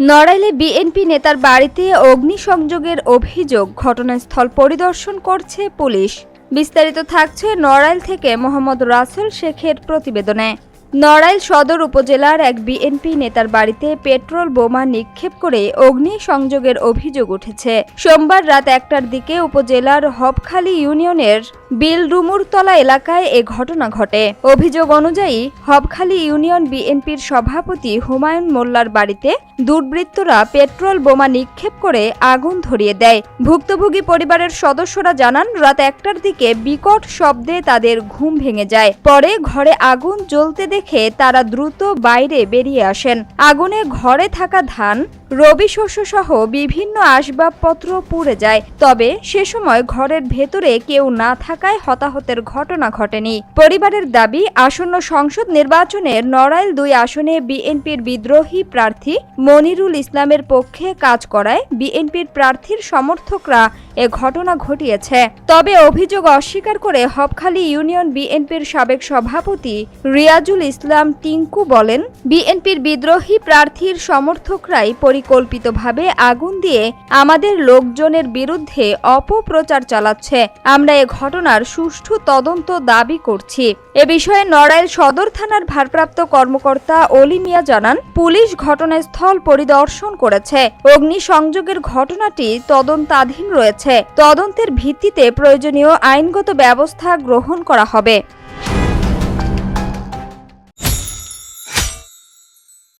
নড়াইলে BNP নেতার বাড়িতে অগ্নিসংযোগের অভিযোগ, ঘটনাস্থল পরিদর্শন করছে পুলিশ। বিস্তারিত থাকছে নড়াইল থেকে মোহাম্মদ রাসেল শেখের প্রতিবেদনে। নড়াইল সদর উপজেলার এক বিএনপি নেতার বাড়িতে পেট্রোল বোমা নিক্ষেপ করে অগ্নিসংযোগের অভিযোগ উঠেছে। সোমবার রাত 1টার দিকে উপজেলার হবখালী ইউনিয়নের বিলডুমুরতলা এলাকায় এ ঘটনা ঘটে। অভিযোগ অনুযায়ী হবখালী ইউনিয়ন বিএনপির সভাপতি হুমায়ুন মোল্লার বাড়িতে দুর্বৃত্তরা পেট্রোল বোমা নিক্ষেপ করে আগুন ধরিয়ে দেয়। ভুক্তভোগী পরিবারের সদস্যরা জানান, রাত 1টার দিকে বিকট শব্দে তাদের ঘুম ভেঙে যায়। পরে ঘরে আগুন জ্বলতে দেখে তারা দ্রুত বাইরে বেরিয়ে আসেন। আগুনে ঘরে থাকা ধান, রবি শস্য সহ বিভিন্ন আসবাবপত্র পুড়ে যায়। তবে সে সময় ঘরের ভেতরে কেউ না থাকায় হতাহতের ঘটনা ঘটেনি। পরিবারের দাবি, আসন্ন সংসদ নির্বাচনে নড়াইল 2 আসনে বিএনপির বিদ্রোহী প্রার্থী মনিরুল ইসলামের পক্ষে কাজ করায় বিএনপির প্রার্থীর সমর্থকরা এ ঘটনা ঘটিয়েছে। তবে অভিযোগ অস্বীকার করে হবখালী ইউনিয়ন বিএনপির সাবেক সভাপতি রিয়াজুল ইসলাম টিঙ্কু বলেন, বিএনপির বিদ্রোহী প্রার্থীর সমর্থকরাই পরিকল্পিতভাবে আগুন দিয়ে আমাদের লোকজনের বিরুদ্ধে অপপ্রচার চালাচ্ছে। আমরা এ ঘটনার সুষ্ঠু তদন্ত দাবি করছি। এ বিষয়ে নড়াইল সদর থানার ভারপ্রাপ্ত কর্মকর্তা অলি মিয়া জানান, পুলিশ ঘটনাস্থল পরিদর্শন করেছে। অগ্নিসংযোগের ঘটনাটি তদন্তাধীন রয়েছে। তদন্তের ভিত্তিতে প্রয়োজনীয় আইনগত ব্যবস্থা গ্রহণ করা হবে।